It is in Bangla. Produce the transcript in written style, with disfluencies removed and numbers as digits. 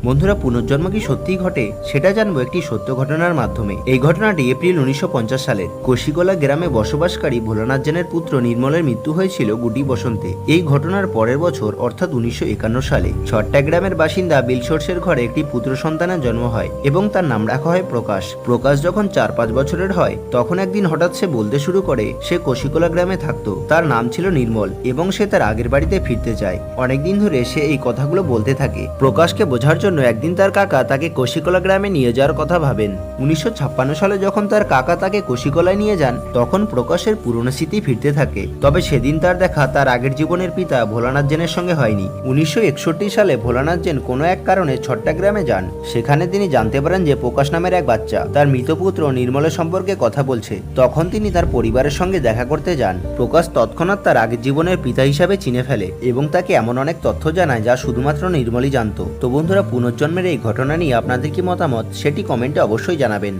বন্ধুরা, পুনর্জন্ম কি সত্যিই ঘটে সেটা জানবো একটি সত্য ঘটনার মাধ্যমে। এই ঘটনাটি এপ্রিল 1950 সালের কোশিকোলা গ্রামে বসবাসকারী ভোলানাথ জেনের পুত্র নির্মলের মৃত্যু হয়েছিল গুটি বসন্তে। এই ঘটনার পরের বছর অর্থাৎ 1951 সালে ছট্টা গ্রামের বাসিন্দা বিলসোর্সের ঘরে একটি পুত্র সন্তানের জন্ম হয় এবং তার নাম রাখা হয় প্রকাশ। প্রকাশ যখন 4-5 বছরের হয় তখন একদিন হঠাৎ সে বলতে শুরু করে সে কোশিকোলা গ্রামে থাকতো, তার নাম ছিল নির্মল এবং সে তার আগের বাড়িতে ফিরতে চায়। অনেকদিন ধরে সে এই কথাগুলো বলতে থাকে। প্রকাশকে বোঝার জন্য একদিন তার কাকা তাকে কোশিকোলা গ্রামে নিয়ে যাওয়ার কথা ভাবেন। 1956 সালে যখন তার কাকা তাকে কোশিকোলায় নিয়ে যান তখন প্রকাশের পুরনো স্মৃতি ফিরতে থাকে। তবে সেদিন তার দেখা তার আগের জীবনের পিতা ভোলানাথ জেনের সঙ্গে হয়নি। 1961 সালে ভোলানাথ জেন কোনো এক কারণে ছট্টা গ্রামে যান। সেখানে তিনি জানতে পারেন যে প্রকাশ নামের এক বাচ্চা তার মৃত পুত্র নির্মলের সম্পর্কে কথা বলছে। তখন তিনি তার পরিবারের সঙ্গে দেখা করতে যান। প্রকাশ তৎক্ষণাৎ তার আগের জীবনের পিতা হিসাবে চিনে ফেলে এবং তাকে এমন অনেক তথ্য জানায় যা শুধুমাত্র নির্মলই জানতো। তো বন্ধুরা, পুনর্জন্মের এই ঘটনা নিয়ে আপনাদের কি মতামত সেটি কমেন্টে অবশ্যই জানাবেন।